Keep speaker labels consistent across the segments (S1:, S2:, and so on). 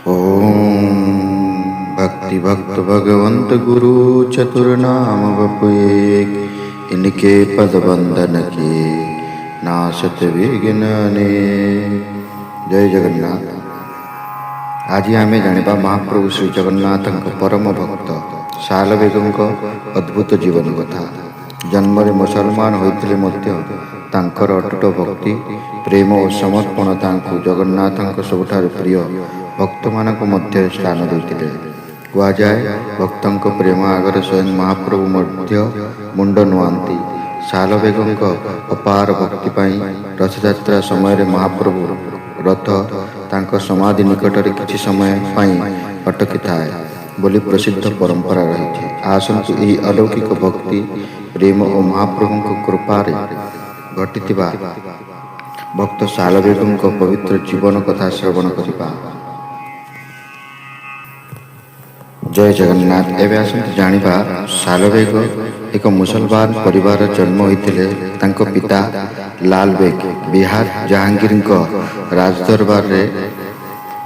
S1: ओम भक्ति भक्त भगवंत गुरु चतुर नाम बपुए इनके पद बंदन के नाशत विघ्नने। जय जगन्नाथ। आज आमे जानिबा महाप्रभु श्री जगन्नाथ परम भक्त सालवेगों अद्भुत जीवन कथा। जन्म मुसलमान होइतिले मध्य तांकर अटूट भक्ति प्रेम और समर्पण तांकु जगन्नाथ सबुठार प्रिय भक्त मानक मध्य स्थान देते। कहुए भक्तों प्रेम आगर स्वयं महाप्रभु मध्य मुंड नुआंती। सालवेगों अपार भक्ति रथयात्रा समय महाप्रभु रथ तांको समाधि निकटरे किछि समय अटकी थाए बोली प्रसिद्ध परंपरा रही। आसंतु यही अलौकिक भक्ति प्रेम और महाप्रभु कृपारे घटिथिबा भक्त सालवेगों पवित्र जीवन कथा श्रवण करिबा। जय जगन्नाथ। एवं आसंतु जानिबा सालवेग एक मुसलमान परिवार जन्म होइतिले। तांको पिता लाल बेग बिहार जहांगीर राजदरबार रे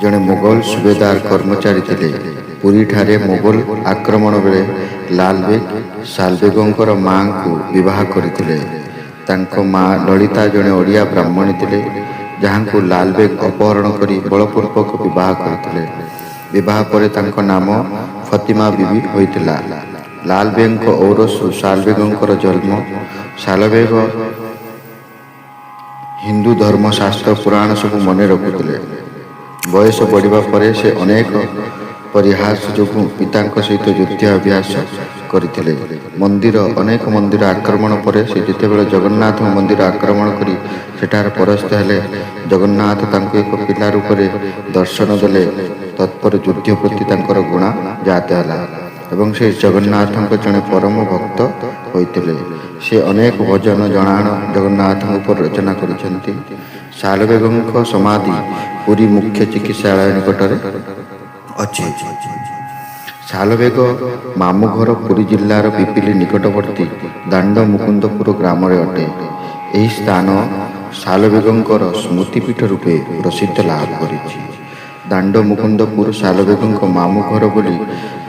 S1: जड़े मुगल सुबेदार कर्मचारी थे। पुरी ठारे मुगल आक्रमण बेले लाल बेग सालवेगों माँ को विवाह करथिले। तांको माँ ललिता जड़े ओडिया ब्राह्मणी थे, जहाँ को लाल बेग अपहरण करी बलपूर्वक विवाह करथिले। विवाह पर तांको नाम फतिमा बीबी होइतिला। लाल बेग औरसु सालवेगों जन्म। सालवेग हिंदू धर्म शास्त्र पुराण सब मन रखुले। बयस बढ़िबा परे से अनेक परिहास जोगु पिता सहित युद्ध अभ्यास करथिले। मंदिर अनेक मंदिर आक्रमण पर से जितेबाला जगन्नाथ मंदिर आक्रमण करी सेठार परास्त हेले। जगन्नाथ तांको एक पिला रूप दर्शन देले। तत्पर युद्ध प्रति तांकर गुणा जात है एवं से जगन्नाथ जड़े परम भक्त होइतिले। से अनेक भजन जनाण जगन्नाथ पर रचना करिसेंती। सालवेगों समाधि पुरी मुख्य चिकित्सालय निकटरे अछि। सालवेग मामू घर पुरी जिलार पिपिली निकटवर्ती दांड मुकुंदपुर ग्राम अटे। यही स्थान सालवेगों स्मृतिपीठ रूपे प्रसिद्ध लाभ करिछि। दांड मुकुंदपुर सालवेगों मामू घर बोली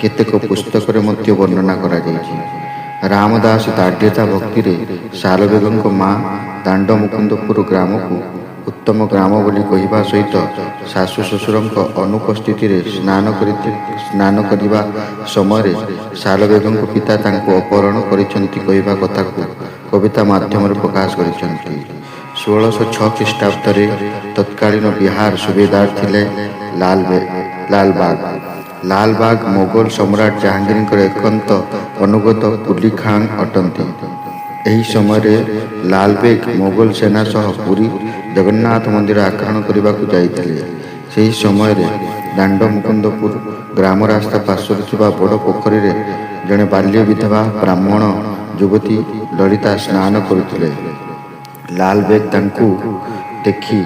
S1: केतेक पुस्तक मध्य वर्णना करा जाइछि। रामदास दाढ़्यता भक्ति रे सालवेगों माँ दांड मुकुंदपुर ग्राम को उत्तम ग्राम बोली कहिबा सहित सासु ससुरଙ୍କ अनुपस्थिति रे स्नान करिबा समय सालवेगों पिता तांको अपहरण करिसंती कहिबा कथा को कविता माध्यम रे प्रकाश करिसंती। 1606 ख्रीष्टाब्द रे तत्कालीन बिहार सुबेदार थिले लालबाग मोगल सम्राट जहांगीर एकांत अनुगत कुली खान अटंती। यही समय लाल बेग मोगल सेना सह पुरी जगन्नाथ मंदिर आक्रमण करने को जाइतिले। सही समय दांड मुकुंदपुर ग्राम रास्ता पार्श्वर बड़ पोखरी रे जड़े बाल्य विधवा ब्राह्मण युवती ललिता स्नान करुथिले। लाल बेग तांकु देखि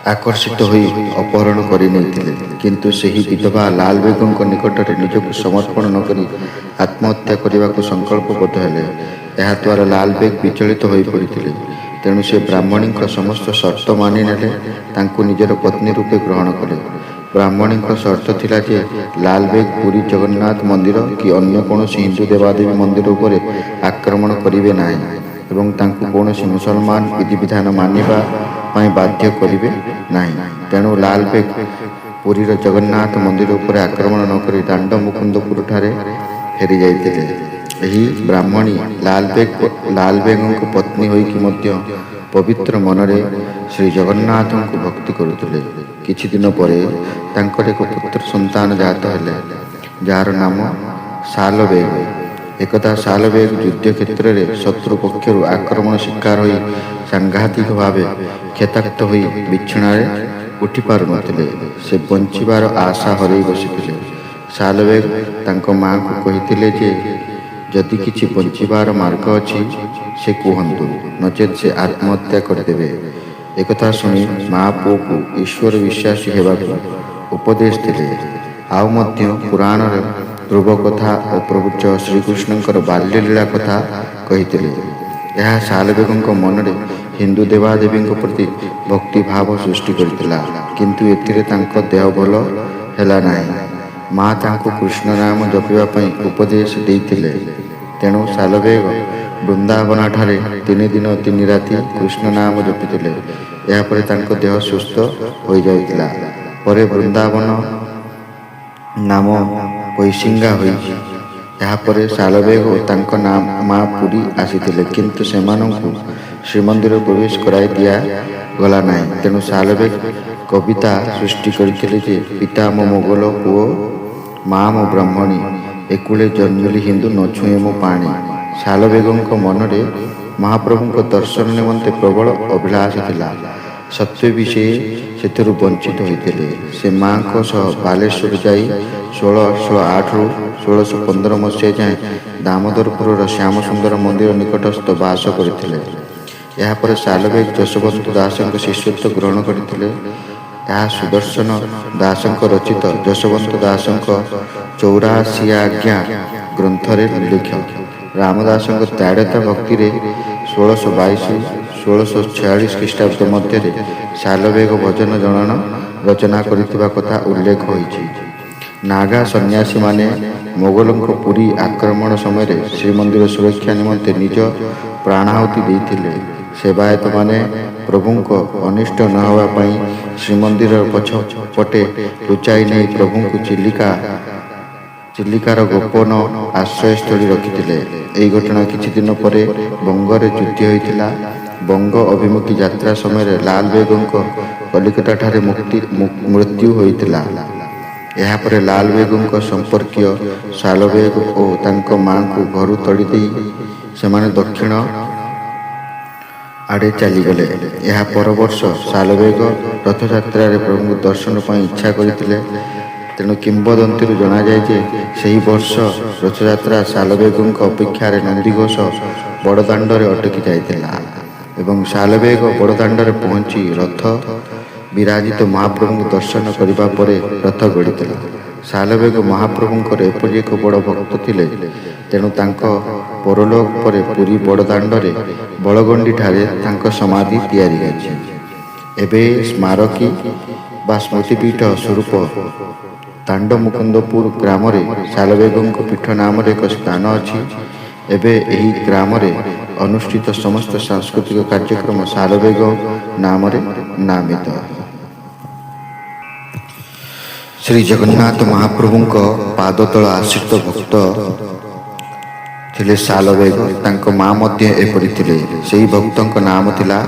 S1: आकर्षित होई अपहरण करि नैथिले। किंतु सही विधवा लाल बेगों निकटरे निजक समर्पण न करी आत्महत्या करने को संकल्पबद्ध हेले। ଏହା द्वारा लाल बेग विचलित होई पड़िथिले। तेणु से ब्राह्मणी समस्त शर्त मानि नेले। तांकु निजर पत्नी रूपे ग्रहण कले। ब्राह्मणी शर्त थिला जे लाल बेग पुरी जगन्नाथ मंदिर कि अन्य कौनसी हिंदू देवादेवी मंदिर उपर आक्रमण करिवे नाही एवं तांकु कौनसी मुसलमान विधि विधान मानिबा पाई बाध्य करिवे नाही। तेणु लाल बेग पुरी जगन्नाथ मंदिर उपर आक्रमण न करी दांड मुकुंदपुर ठारे फेरी जाइतिले। एही ब्राह्मणी लाल बेगों पत्नी होइकि मध्य पवित्र मनरे श्री जगन्नाथ को भक्ति करुथिले। किछि दिन परे तांकर एक पुत्र संतान जात हेले, जार नाम सालवेग। एकदा सालवेग युद्ध क्षेत्र में शत्रु पक्षर आक्रमण शिकार होई सांघातिक भावे क्षताक्त होई बिछणारे उठी पारु नथिले। से बंचिबार आशा हरई बसिथिले। सालवेग तांको माँ को कहिथिले जे जदि किछि बंचिबार मार्ग अछि से कहंतु, नचेत से आत्महत्या करदेवे। एकथा सुनी माँ पुओ को ईश्वर विश्वासी हेबाकु उपदेश देले। आउ मध्य पुराण ध्रुव कथा और प्रभु श्रीकृष्ण बाल्यलीला कथा कही। यह सालवेगों मन में ହିନ୍ଦୁ ଦେବାଦେବୀଙ୍କ ପ୍ରତି ଭକ୍ତିଭାବ ସୃଷ୍ଟି କରିଥିଲା। କିନ୍ତୁ ଏଥିରେ ତାଙ୍କ ଦେହ ଭଲ ହେଲା ନାହିଁ। ମା ତାଙ୍କୁ କୃଷ୍ଣ ନାମ ଜପିବା ପାଇଁ ଉପଦେଶ ଦେଇଥିଲେ। ତେଣୁ ଶାଲବେଗ ବୃନ୍ଦାବନଠାରେ 3 ଦିନ 3 ରାତି କୃଷ୍ଣ ନାମ ଜପିଥିଲେ। ଏହାପରେ ତାଙ୍କ ଦେହ ସୁସ୍ଥ ହୋଇଯାଇଥିଲା। ପରେ ବୃନ୍ଦାବନ ନାମ ପୈଶିଙ୍ଗା ହୋଇଛି। ଏହାପରେ ଶାଲବେଗ ଓ ତାଙ୍କ ମା ପୁରୀ ଆସିଥିଲେ, କିନ୍ତୁ ସେମାନଙ୍କୁ ଶ୍ରୀମନ୍ଦିର ପ୍ରବେଶ କରାଇ ଦିଆଗଲା ନାହିଁ। ତେଣୁ ଶାଲବେଗ କବିତା ସୃଷ୍ଟି କରିଥିଲେ ଯେ ପିତା ମୋ ମୋଗଲ ପୁଅ, ମା ମୋ ବ୍ରାହ୍ମଣୀ, ଏକୁଳେ ଜନ୍ମିଲି ହିନ୍ଦୁ ନ ଛୁଏଁ ମୋ ପାଣି। ଶାଲବେଗଙ୍କ ମନରେ ମହାପ୍ରଭୁଙ୍କ ଦର୍ଶନ ନିମନ୍ତେ ପ୍ରବଳ ଅଭିଳାଷ ଥିଲା। ସତ୍ତ୍ୱେ ବି ସେ ସେଥିରୁ ବଞ୍ଚିତ ହୋଇଥିଲେ। ସେ ମାଙ୍କ ସହ ବାଲେଶ୍ୱର ଯାଇ 1608ରୁ 1615 ମସିହା ଯାଏଁ ଦାମୋଦରପୁରର ଶ୍ୟାମସୁନ୍ଦର ମନ୍ଦିର ନିକଟସ୍ଥ ବାସ କରିଥିଲେ। ଏହାପରେ ଶାଲବେଗ ଯଶୋବନ୍ତ ଦାସଙ୍କ ଶିଷ୍ୟତ୍ୱ ଗ୍ରହଣ କରିଥିଲେ। ଏହା ସୁଦର୍ଶନ ଦାସଙ୍କ ରଚିତ ଯଶୋବନ୍ତ ଦାସଙ୍କ 84 ଗ୍ରନ୍ଥରେ ଉଲ୍ଲେଖ। ରାମଦାସଙ୍କ ତ୍ୟାଗତା ଭକ୍ତିରେ 1622-1646 ଖ୍ରୀଷ୍ଟାବ୍ଦ ମଧ୍ୟରେ ଶାଲବେଗ ଭଜନ ଜଣାଣ ରଚନା କରିଥିବା କଥା ଉଲ୍ଲେଖ ହୋଇଛି। ନାଗା ସନ୍ନ୍ୟାସୀମାନେ ମୋଗଲଙ୍କ ପୁରୀ ଆକ୍ରମଣ ସମୟରେ ଶ୍ରୀମନ୍ଦିର ସୁରକ୍ଷା ନିମନ୍ତେ ନିଜ ପ୍ରାଣାହୁତି ଦେଇଥିଲେ। ସେବାୟତମାନେ ପ୍ରଭୁଙ୍କ ଅନିଷ୍ଟ ନ ହେବା ପାଇଁ ଶ୍ରୀମନ୍ଦିରର ପଛପଟେ ଲୁଚାଇ ନେଇ ପ୍ରଭୁଙ୍କୁ ଚିଲିକାର ଗୋପନ ଆଶ୍ରୟସ୍ଥଳୀ ରଖିଥିଲେ। ଏହି ଘଟଣା କିଛି ଦିନ ପରେ ବଙ୍ଗରେ ଯୁଦ୍ଧ ହୋଇଥିଲା। ବଙ୍ଗ ଅଭିମୁଖୀ ଯାତ୍ରା ସମୟରେ ଲାଲବେଗଙ୍କ କଲିକତାଠାରେ ମୃତ୍ୟୁ ହୋଇଥିଲା। ଏହାପରେ ଲାଲବେଗଙ୍କ ସମ୍ପର୍କୀୟ ଶାଲବେଗ ଓ ତାଙ୍କ ମାଙ୍କୁ ଘରୁ ତଡ଼ି ଦେଇ ସେମାନେ ଦକ୍ଷିଣ ଆଡ଼େ ଚାଲିଗଲେ। ଏହା ପର ବର୍ଷ ଶାଲବେଗ ରଥଯାତ୍ରାରେ ପ୍ରଭୁଙ୍କୁ ଦର୍ଶନ ପାଇଁ ଇଚ୍ଛା କରିଥିଲେ। ତେଣୁ କିମ୍ବଦନ୍ତୀରୁ ଜଣାଯାଏ ଯେ ସେହି ବର୍ଷ ରଥଯାତ୍ରା ଶାଲବେଗଙ୍କ ଅପେକ୍ଷାରେ ନନ୍ଦିଘୋଷ ବଡ଼ଦାଣ୍ଡରେ ଅଟକି ଯାଇଥିଲା ଏବଂ ଶାଲବେଗ ବଡ଼ଦାଣ୍ଡରେ ପହଞ୍ଚି ରଥ ବିରାଜିତ ମହାପ୍ରଭୁଙ୍କୁ ଦର୍ଶନ କରିବା ପରେ ରଥ ଗଡ଼ିଥିଲା। ଶାଲବେଗ ମହାପ୍ରଭୁଙ୍କର ଏପରି ଏକ ବଡ଼ ଭକ୍ତ ଥିଲେ। ତେଣୁ ତାଙ୍କ ପରଲୋକ ପରେ ପୁରୀ ବଡ଼ଦାଣ୍ଡରେ ବଳଗଣ୍ଡିଠାରେ ତାଙ୍କ ସମାଧି ତିଆରି ହୋଇଛି। ଏବେ ସ୍ମାରକୀ ବା ସ୍ମୃତିପୀଠ ସ୍ୱରୂପ ତାଣ୍ଡମୁକୁନ୍ଦପୁର ଗ୍ରାମରେ ଶାଲବେଗଙ୍କ ପୀଠ ନାମରେ ଏକ ସ୍ଥାନ ଅଛି। ଏବେ ଏହି ଗ୍ରାମରେ ଅନୁଷ୍ଠିତ ସମସ୍ତ ସାଂସ୍କୃତିକ କାର୍ଯ୍ୟକ୍ରମ ଶାଲବେଗ ନାମରେ ନାମିତ। ଶ୍ରୀ ଜଗନ୍ନାଥ ମହାପ୍ରଭୁଙ୍କ ପାଦତଳ ଆଶ୍ରିତ ଭକ୍ତ ଥିଲେ ଶାଲବେଗ। ତାଙ୍କ ମା ମଧ୍ୟ ଏପରି ଥିଲେ। ସେହି ଭକ୍ତଙ୍କ ନାମ ଥିଲା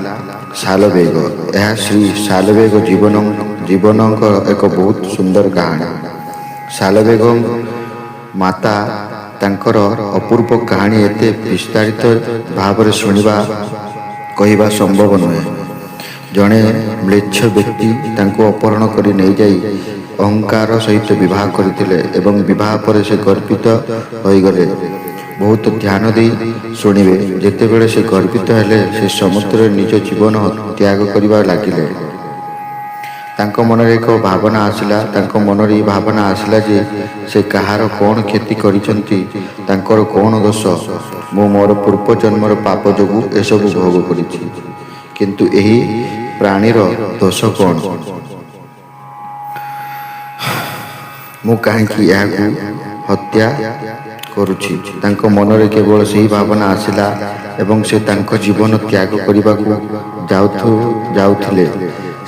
S1: ଶାଲବେଗ। ଏହା ଶ୍ରୀ ଶାଲବେଗ ଜୀବନଙ୍କର ଏକ ବହୁତ ସୁନ୍ଦର କାହାଣୀ। ଶାଲବେଗ ମାତା ତାଙ୍କର ଅପୂର୍ବ କାହାଣୀ ଏତେ ବିସ୍ତାରିତ ଭାବରେ କହିବା ସମ୍ଭବ ନୁହେଁ। ଜଣେ ମ୍ଲେଚ୍ଛ ବ୍ୟକ୍ତି ତାଙ୍କୁ ଅପହରଣ କରି ନେଇଯାଇ ଅହଙ୍କାର ସହିତ ବିବାହ କରିଥିଲେ ଏବଂ ବିବାହ ପରେ ସେ ଗର୍ବିତ ହୋଇଗଲେ। ବହୁତ ଧ୍ୟାନ ଦେଇ ଶୁଣିବେ। ଯେତେବେଳେ ସେ ଗର୍ବିତ ହେଲେ, ସେ ସମୁଦ୍ରରେ ନିଜ ଜୀବନ ତ୍ୟାଗ କରିବା ଲାଗିଲେ। ତାଙ୍କ ମନରେ ଏହି ଭାବନା ଆସିଲା ଯେ ସେ କାହାର କ'ଣ କ୍ଷତି କରିଛନ୍ତି, ତାଙ୍କର କ'ଣ ଦୋଷ। ମୁଁ ମୋର ପୂର୍ବ ଜନ୍ମର ପାପ ଯୋଗୁଁ ଏସବୁ ଭୋଗ କରିଛି। କିନ୍ତୁ ଏହି ପ୍ରାଣୀର ଦୋଷ କ'ଣ? ମୁଁ କାହିଁକି ଏହାକୁ ହତ୍ୟା କରୁଛି? ତାଙ୍କ ମନରେ କେବଳ ସେହି ଭାବନା ଆସିଲା ଏବଂ ସେ ତାଙ୍କ ଜୀବନ ତ୍ୟାଗ କରିବାକୁ ଯାଉଥିଲେ।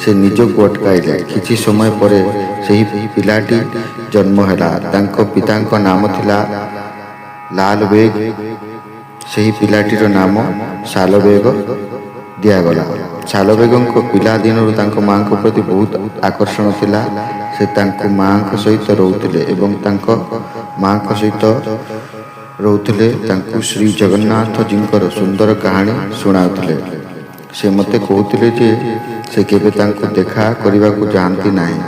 S1: ସେ ନିଜକୁ ଅଟକାଇଲେ। କିଛି ସମୟ ପରେ ସେହି ପିଲାଟି ଜନ୍ମ ହେଲା। ତାଙ୍କ ପିତାଙ୍କ ନାମ ଥିଲା ଲାଲବେଗ। ସେହି ପିଲାଟିର ନାମ ଶାଲବେଗ ଦିଆଗଲା। ଶାଲବେଗଙ୍କ ପିଲା ଦିନରୁ ତାଙ୍କ ମାଙ୍କ ପ୍ରତି ବହୁତ ଆକର୍ଷଣ ଥିଲା। ସେ ତାଙ୍କ ମାଙ୍କ ସହିତ ରହୁଥିଲେ ଏବଂ ତାଙ୍କୁ ଶ୍ରୀ ଜଗନ୍ନାଥଜୀଙ୍କର ସୁନ୍ଦର କାହାଣୀ ଶୁଣାଉଥିଲେ। ସେ ମୋତେ କହୁଥିଲେ ଯେ ସେ କେବେ ତାଙ୍କୁ ଦେଖା କରିବାକୁ ଯାଆନ୍ତି ନାହିଁ।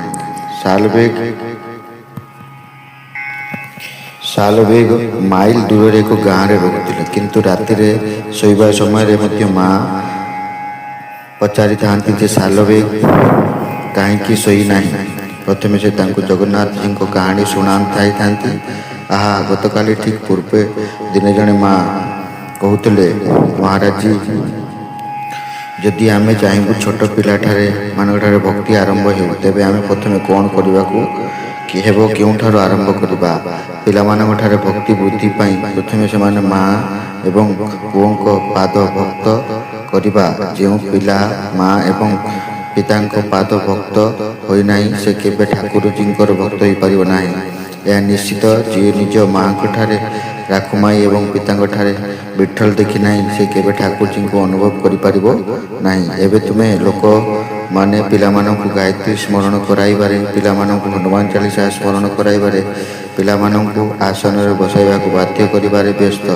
S1: ଶାଲବେଗ ମାଇଲ ଦୂରରେ ଏକ ଗାଁରେ ରହୁଥିଲେ। କିନ୍ତୁ ରାତିରେ ଶୋଇବା ସମୟରେ ମଧ୍ୟ ମା ପଚାରିଥାନ୍ତି ଯେ ଶାଲବେଗ କାହିଁକି ଶୋଇନାହିଁ। ପ୍ରଥମେ ସେ ତାଙ୍କୁ ଜଗନ୍ନାଥଜୀଙ୍କ କାହାଣୀ ଶୁଣାଇଥାନ୍ତି। ଗତକାଲି ଠିକ୍ ପୂର୍ବେ ଦିନେ ଜଣେ ମା କହୁଥିଲେ, ମହାରାଜଜୀ, ଯଦି ଆମେ ଚାହିଁବୁ ଛୋଟ ପିଲାଠାରେ ମାନଙ୍କଠାରେ ଭକ୍ତି ଆରମ୍ଭ ହେଉ, ତେବେ ଆମେ ପ୍ରଥମେ କ'ଣ କରିବାକୁ ହେବ, କେଉଁଠାରୁ ଆରମ୍ଭ କରିବା? ପିଲାମାନଙ୍କଠାରେ ଭକ୍ତି ବୃଦ୍ଧି ପାଇଁ ପ୍ରଥମେ ସେମାନେ ମା ଏବଂ ପୁଅଙ୍କ ପାଦ ଭକ୍ତ କରିବା। ଯେଉଁ ପିଲା ମା ଏବଂ ପିତାଙ୍କ ପାଦ ଭକ୍ତ ହୋଇନାହିଁ, ସେ କେବେ ଠାକୁରଜୀଙ୍କର ଭକ୍ତ ହୋଇପାରିବ ନାହିଁ। ଏହା ନିଶ୍ଚିତ। ଯିଏ ନିଜ ମାଆଙ୍କଠାରେ ରାଖୁମାଇ ଏବଂ ପିତାଙ୍କଠାରେ ବିଠଲ ଦେଖିନାହିଁ, ସେ କେବେ ଠାକୁରଜୀଙ୍କୁ ଅନୁଭବ କରିପାରିବ ନାହିଁ। ଏବେ ତୁମେ ଲୋକମାନେ ପିଲାମାନଙ୍କୁ ଗାୟତ୍ରୀ ସ୍ମରଣ କରାଇବାରେ, ପିଲାମାନଙ୍କୁ ହନୁମାନ ଚାଳିଶା ସ୍ମରଣ କରାଇବାରେ, ପିଲାମାନଙ୍କୁ ଆସନରେ ବସାଇବାକୁ ବାଧ୍ୟ କରିବାରେ ବ୍ୟସ୍ତ।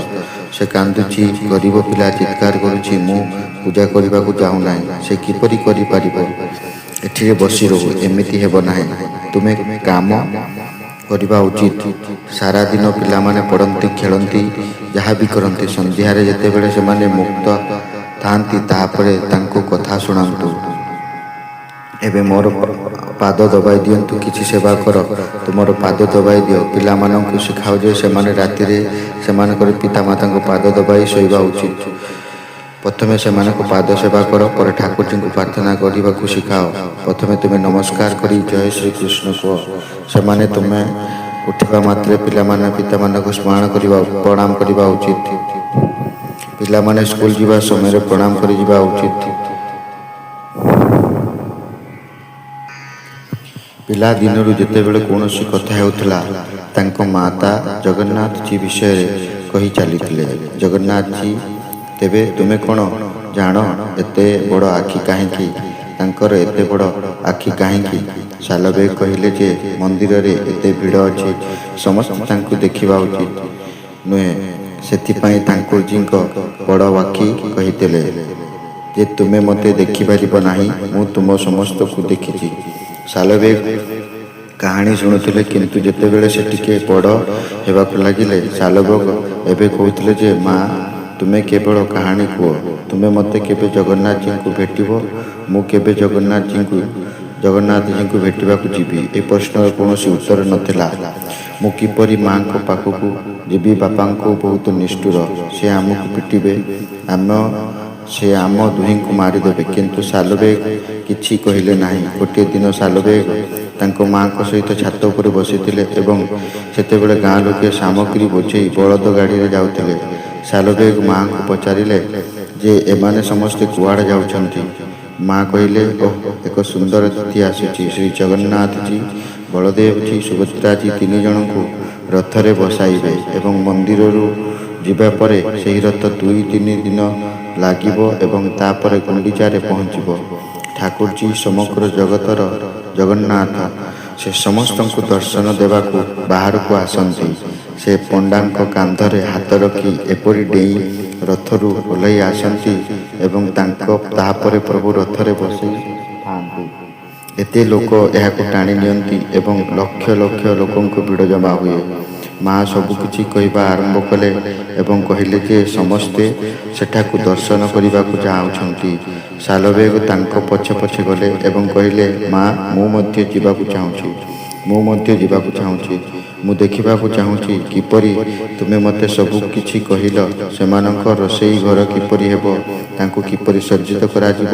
S1: ସେ କାନ୍ଦୁଛି, ଗରିବ ପିଲା ଚିତ୍କାର କରୁଛି, ମୁଁ ପୂଜା କରିବାକୁ ଚାହୁଁନାହିଁ। ସେ କିପରି କରିପାରିବ? ଏଠିରେ ବସି ରହୁ, ଏମିତି ହେବ ନାହିଁ। ତୁମେ କାମ କରିବା ଉଚିତ। ସାରାଦିନ ପିଲାମାନେ ପଢ଼ନ୍ତି, ଖେଳନ୍ତି, ଯାହା ବି କରନ୍ତି, ସନ୍ଧ୍ୟାରେ ଯେତେବେଳେ ସେମାନେ ମୁକ୍ତ ଥାଆନ୍ତି, ତାହାପରେ ତାଙ୍କୁ କଥା ଶୁଣାନ୍ତୁ। ଏବେ ମୋର ପାଦ ଦବାଇ ଦିଅନ୍ତୁ, କିଛି ସେବା କର। ତୁମର ପାଦ ଦବାଇ ଦିଅ। ପିଲାମାନଙ୍କୁ ଶିଖାଅ ଯେ ସେମାନେ ରାତିରେ ସେମାନଙ୍କର ପିତାମାତାଙ୍କ ପାଦ ଦବାଇ ଶୋଇବା ଉଚିତ। ପ୍ରଥମେ ସେମାନଙ୍କ ପାଦ ସେବା କର, ପରେ ଠାକୁରଜୀଙ୍କୁ ପ୍ରାର୍ଥନା କରିବାକୁ ଶିଖାଅ। ପ୍ରଥମେ ତୁମେ ନମସ୍କାର କରି ଜୟ ଶ୍ରୀକୃଷ୍ଣ କୁହ। ସେମାନେ ତୁମେ ଉଠିବା ମାତ୍ରେ ପିଲାମାନେ ପିତାମାନଙ୍କୁ ପ୍ରଣାମ କରିବା ଉଚିତ। ପିଲାମାନେ ସ୍କୁଲ ଯିବା ସମୟରେ ପ୍ରଣାମ କରି ଯିବା ଉଚିତ। ପିଲା ଦିନରୁ ଯେତେବେଳେ କୌଣସି କଥା ହେଉଥିଲା, ତାଙ୍କ ମାତା ଜଗନ୍ନାଥଜୀ ବିଷୟରେ କହି ଚାଲିଥିଲେ। ଜଗନ୍ନାଥଜୀ, ତେବେ ତୁମେ କ'ଣ ଜାଣ ଏତେ ବଡ଼ ଆଖି କାହିଁକି? ତାଙ୍କର ଏତେ ବଡ଼ ଆଖି କାହିଁକି? ସାଲବେଗ କହିଲେ ଯେ ମନ୍ଦିରରେ ଏତେ ଭିଡ଼ ଅଛି, ସମସ୍ତେ ତାଙ୍କୁ ଦେଖିବା ଉଚିତ ନୁହେଁ। ସେଥିପାଇଁ ଠାକୁରଜୀଙ୍କ ବଡ଼ ଆଖି କହିଥିଲେ ଯେ ତୁମେ ମୋତେ ଦେଖିପାରିବ ନାହିଁ, ମୁଁ ତୁମ ସମସ୍ତଙ୍କୁ ଦେଖିଛି। ସାଲବେଗ କାହାଣୀ ଶୁଣୁଥିଲେ, କିନ୍ତୁ ଯେତେବେଳେ ସେ ଟିକେ ବଡ଼ ହେବାକୁ ଲାଗିଲେ, ସାଲବେଗ ଏବେ କହୁଥିଲେ ଯେ ମା, ତୁମେ କେବଳ କାହାଣୀ କୁହ। ତୁମେ ମୋତେ କେବେ ଜଗନ୍ନାଥଜୀଙ୍କୁ ଭେଟିବ? ମୁଁ କେବେ ଜଗନ୍ନାଥଜୀଙ୍କୁ ଭେଟିବାକୁ ଯିବି? ଏ ପ୍ରଶ୍ନର କୌଣସି ଉତ୍ତର ନଥିଲା। ମୁଁ କିପରି ମାଆଙ୍କ ପାଖକୁ ଯିବି? ବାପାଙ୍କୁ ବହୁତ ନିଷ୍ଠୁର, ସେ ଆମକୁ ପିଟିବେ, ସେ ଆମ ଦୁହିଁଙ୍କୁ ମାରିଦେବେ। କିନ୍ତୁ ସାଲବେଗ କିଛି କହିଲେ ନାହିଁ। ଗୋଟିଏ ଦିନ ସାଲବେଗ ତାଙ୍କ ମାଆଙ୍କ ସହିତ ଛାତ ଉପରେ ବସିଥିଲେ ଏବଂ ସେତେବେଳେ ଗାଁ ଲୋକେ ସାମଗ୍ରୀ ବୋଝେଇ ବଳଦ ଗାଡ଼ିରେ ଯାଉଥିଲେ। ସାଲବେଗ ମାଆଙ୍କୁ ପଚାରିଲେ ଯେ ଏମାନେ ସମସ୍ତେ କୁଆଡ଼େ ଯାଉଛନ୍ତି? ମା କହିଲେ, ଓଃ, ଏକ ସୁନ୍ଦର ତିଥି ଆସୁଛି। ଶ୍ରୀ ଜଗନ୍ନାଥଜୀ, ବଳଦେବଜୀ, ସୁଭଦ୍ରାଜୀ ତିନି ଜଣଙ୍କୁ ରଥରେ ବସାଇବେ ଏବଂ ମନ୍ଦିରରୁ ଯିବା ପରେ ସେହି ରଥ 2-3 ଦିନ ଲାଗିବ ଏବଂ ତାପରେ ଗୁଣ୍ଡିଚାରେ ପହଞ୍ଚିବ। ଠାକୁରଜୀ ସମଗ୍ର ଜଗତର ଜଗନ୍ନାଥ। ସେ ସମସ୍ତଙ୍କୁ ଦର୍ଶନ ଦେବାକୁ ବାହାରକୁ ଆସନ୍ତି। ସେ ପଣ୍ଡାଙ୍କ କାନ୍ଧରେ ହାତ ରଖି ଏପରି ଡେଇଁ ରଥରୁ ଓହ୍ଲାଇ ଆସନ୍ତି ଏବଂ ତାହାପରେ ପ୍ରଭୁ ରଥରେ ବସିଥାନ୍ତି। ଏତେ ଲୋକ ଏହାକୁ ଟାଣି ନିଅନ୍ତି ଏବଂ ଲକ୍ଷ ଲକ୍ଷ ଲୋକଙ୍କ ଭିଡ଼ ଜମା ହୁଏ। ମା ସବୁକିଛି କହିବା ଆରମ୍ଭ କଲେ ଏବଂ କହିଲେ ଯେ ସମସ୍ତେ ସେଠାକୁ ଦର୍ଶନ କରିବାକୁ ଚାହୁଁଛନ୍ତି। ସାଲବେଗ ତାଙ୍କ ପଛେ ପଛେ ଗଲେ ଏବଂ କହିଲେ, ମା, ମୁଁ ମଧ୍ୟ ଯିବାକୁ ଚାହୁଁଛି। ମୁଁ ଦେଖିବାକୁ ଚାହୁଁଛି କିପରି ତୁମେ ମୋତେ ସବୁ କିଛି କହିଲ। ସେମାନଙ୍କ ରୋଷେଇ ଘର କିପରି ହେବ, ତାଙ୍କୁ କିପରି ସଜ୍ଜିତ କରାଯିବ,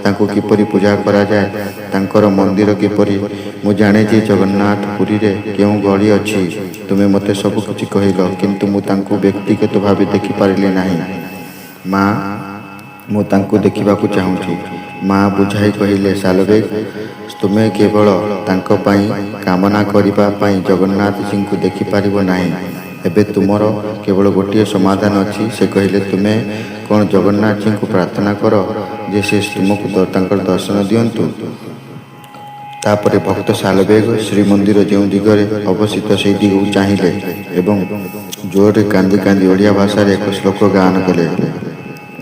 S1: ତାଙ୍କୁ କିପରି ପୂଜା କରାଯାଏ, ତାଙ୍କର ମନ୍ଦିର କିପରି। ମୁଁ ଜାଣେ ଯେ ଜଗନ୍ନାଥ ପୁରୀରେ କେଉଁ ଗଳି ଅଛି। ତୁମେ ମୋତେ ସବୁ କିଛି କହିଲ, କିନ୍ତୁ ମୁଁ ତାଙ୍କୁ ବ୍ୟକ୍ତିଗତ ଭାବେ ଦେଖିପାରିଲି ନାହିଁ। ମା, ମୁଁ ତାଙ୍କୁ ଦେଖିବାକୁ ଚାହୁଁଛି। ମା ବୁଝାଇ କହିଲେ, ସାଲବେଗ, ତୁମେ କେବଳ ତାଙ୍କ ପାଇଁ କାମନା କରିବା ପାଇଁ ଜଗନ୍ନାଥଜୀଙ୍କୁ ଦେଖିପାରିବ ନାହିଁ। ଏବେ ତୁମର କେବଳ ଗୋଟିଏ ସମାଧାନ ଅଛି। ସେ କହିଲେ, ତୁମେ କ'ଣ ଜଗନ୍ନାଥଜୀଙ୍କୁ ପ୍ରାର୍ଥନା କର ଯେ ସେ ତୁମକୁ ତାଙ୍କର ଦର୍ଶନ ଦିଅନ୍ତୁ? ତାପରେ ଭକ୍ତ ସାଲବେଗ ଶ୍ରୀମନ୍ଦିର ଯେଉଁ ଦିଗରେ ଅବସ୍ଥିତ ସେହି ଦିଗକୁ ଚାହିଁଲେ ଏବଂ ଜୋରରେ କାନ୍ଦି କାନ୍ଦି ଓଡ଼ିଆ ଭାଷାରେ ଏକ ଶ୍ଲୋକ ଗାନ କଲେ।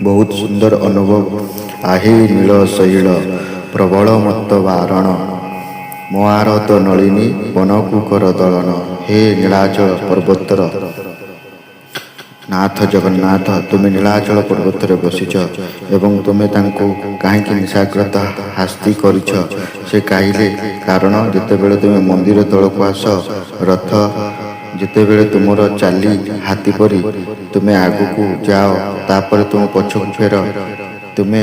S1: ବହୁତ ସୁନ୍ଦର ଅନୁଭବ। ଆହେ ନୀଳ ଶୈଳ ପ୍ରବଳ ମତ୍ତ ବାରଣ, ମୋ ଆରତ ନଳିନୀ ବନକୁ କର ଦଳନ। ହେ ନୀଳାଚଳ ପର୍ବତର ନାଥ ଜଗନ୍ନାଥ, ତୁମେ ନୀଳାଚଳ ପର୍ବତରେ ବସିଛ ଏବଂ ତୁମେ ତାଙ୍କୁ କାହିଁକି ନିଶାଗ୍ରତ ହାସ୍ତି କରିଛ? ସେ କହିଲେ, କାରଣ ଯେତେବେଳେ ତୁମେ ମନ୍ଦିର ତଳକୁ ଆସ, ରଥ ଯେତେବେଳେ ତୁମର ଚାଲି ହାତୀ ପରି ତୁମେ ଆଗକୁ ଯାଅ, ତାପରେ ତୁମ ପଛକୁ ଫେର, ତୁମେ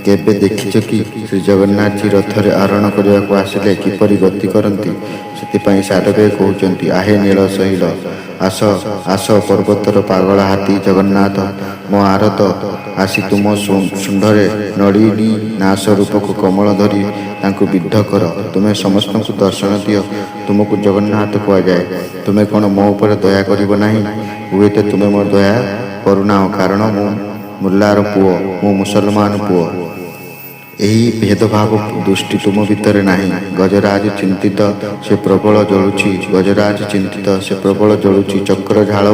S1: କେବେ ଦେଖିଛ କି ଶ୍ରୀ ଜଗନ୍ନାଥଜୀ ରଥରେ ଆରୋହଣ କରିବାକୁ ଆସିଲେ କିପରି ଗତି କରନ୍ତି? ସେଥିପାଇଁ ସାରବେଗ କହୁଛନ୍ତି, ଆହେ ନୀଳ ଶୈଳ, ଆସ ଆସ ପର୍ବତର ପାଗଳା ହାତୀ ଜଗନ୍ନାଥ, ମୋ ଆରତ ଆସି ତୁମ ଶୁଣ୍ଢରେ ନଳିନୀ ନାଶ ରୂପକୁ କମଳ ଧରି ତାଙ୍କୁ ବିଦ୍ଧ କର। ତୁମେ ସମସ୍ତଙ୍କୁ ଦର୍ଶନ ଦିଅ, ତୁମକୁ ଜଗନ୍ନାଥ କୁହାଯାଏ। ତୁମେ କ'ଣ ମୋ ଉପରେ ଦୟା କରିବ ନାହିଁ? ହୁଏତ ତୁମେ ମୋ ଦୟା କରୁନାହ, କାରଣ ମୁଁ ମୁଲ୍ଲାର ପୁଅ, ମୁଁ ମୁସଲମାନ ପୁଅ। ଏହି ଭେଦଭାବ ଦୃଷ୍ଟି ତୁମ ଭିତରେ ନାହିଁ। ଗଜରାଜ ଚିନ୍ତିତ, ସେ ପ୍ରବଳ ଜଳୁଛି। ଗଜରାଜ ଚିନ୍ତିତ, ସେ ପ୍ରବଳ ଜଳୁଛି। ଚକ୍ର ଝାଳ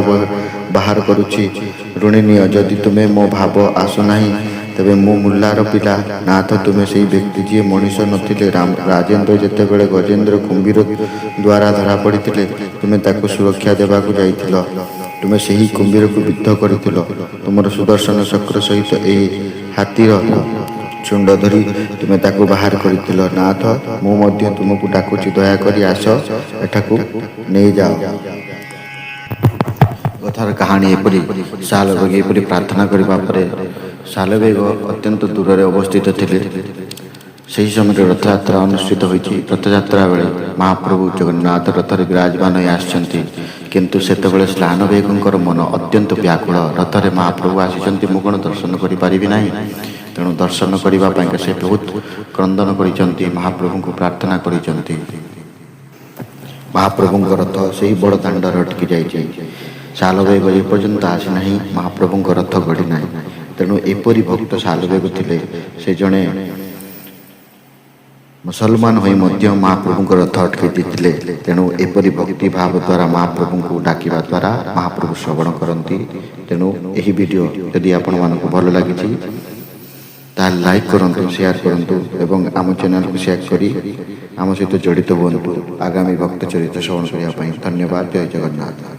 S1: ବାହାର କରୁଛି। ଋଣିନୀୟ, ଯଦି ତୁମେ ମୋ ଭାବ ଆସୁନାହିଁ, ତେବେ ମୁଁ ମୁଲ୍ଲାର ପିଲା। ନାଥ, ତୁମେ ସେହି ବ୍ୟକ୍ତି ଯିଏ ମଣିଷ ନଥିଲେ। ରାଜେନ୍ଦ୍ର ଯେତେବେଳେ ଗଜେନ୍ଦ୍ର କୁମ୍ଭୀର ଦ୍ୱାରା ଧରା ପଡ଼ିଥିଲେ, ତୁମେ ତାକୁ ସୁରକ୍ଷା ଦେବାକୁ ଯାଇଥିଲ। ତୁମେ ସେହି କୁମ୍ଭୀରକୁ ବିଦ୍ଧ କରିଥିଲ। ତୁମର ସୁଦର୍ଶନ ଚକ୍ର ସହିତ ଏହି ହାତୀର ଶୁଣ୍ଢ ଧରି ତୁମେ ତାକୁ ବାହାର କରିଥିଲ। ନାଥ, ମୁଁ ମଧ୍ୟ ତୁମକୁ ଡାକୁଛି, ଦୟାକରି ଆସ, ଏଠାକୁ ନେଇଯାଅ। କଥାର କାହାଣୀ ଏପରି। ସାଲବେଗ ଏପରି ପ୍ରାର୍ଥନା କରିବା ପରେ ସାଲବେଗ ଅତ୍ୟନ୍ତ ଦୂରରେ ଅବସ୍ଥିତ ଥିଲେ। ସେହି ସମୟରେ ରଥଯାତ୍ରା ଅନୁଷ୍ଠିତ ହୋଇଛି। ରଥଯାତ୍ରା ବେଳେ ମହାପ୍ରଭୁ ଜଗନ୍ନାଥ ରଥରେ ବିରାଜମାନ ହୋଇ ଆସିଛନ୍ତି। କିନ୍ତୁ ସେତେବେଳେ ସାଲବେଗଙ୍କର ମନ ଅତ୍ୟନ୍ତ ବ୍ୟାକୁଳ। ରଥରେ ମହାପ୍ରଭୁ ଆସିଛନ୍ତି, ମୁଁ କ'ଣ ଦର୍ଶନ କରିପାରିବି ନାହିଁ? ତେଣୁ ଦର୍ଶନ କରିବା ପାଇଁ ସେ ବହୁତ କ୍ରନ୍ଦନ କରିଛନ୍ତି, ମହାପ୍ରଭୁଙ୍କୁ ପ୍ରାର୍ଥନା କରିଛନ୍ତି। ମହାପ୍ରଭୁଙ୍କ ରଥ ସେହି ବଡ଼ ଦାଣ୍ଡରେ ଅଟକି ଯାଇଛି। ସାଲବେଗ ଏପର୍ଯ୍ୟନ୍ତ ଆସିନାହିଁ, ମହାପ୍ରଭୁଙ୍କ ରଥ ଗଡ଼ି ନାହିଁ। ତେଣୁ ଏପରି ଭକ୍ତ ସାଲବେଗ ଥିଲେ। ସେ ଜଣେ ମୁସଲମାନ ହୋଇ ମଧ୍ୟ ମହାପ୍ରଭୁଙ୍କ ରଥ ଅଟକାଇ ଦେଇଥିଲେ। ତେଣୁ ଏପରି ଭକ୍ତି ଭାବ ଦ୍ୱାରା ମହାପ୍ରଭୁଙ୍କୁ ଡାକିବା ଦ୍ୱାରା ମହାପ୍ରଭୁ ଶ୍ରବଣ କରନ୍ତି। ତେଣୁ ଏହି ଭିଡ଼ିଓ ଯଦି ଆପଣମାନଙ୍କୁ ଭଲ ଲାଗିଛି ତାହେଲେ ଲାଇକ୍ କରନ୍ତୁ, ସେୟାର କରନ୍ତୁ ଏବଂ ଆମ ଚ୍ୟାନେଲକୁ ସେୟାର କରି ଆମ ସହିତ ଜଡ଼ିତ ହୁଅନ୍ତୁ ଆଗାମୀ ଭକ୍ତ ଚରିତ୍ର ଶ୍ରବଣ କରିବା ପାଇଁ। ଧନ୍ୟବାଦ। ଜୟ ଜଗନ୍ନାଥ।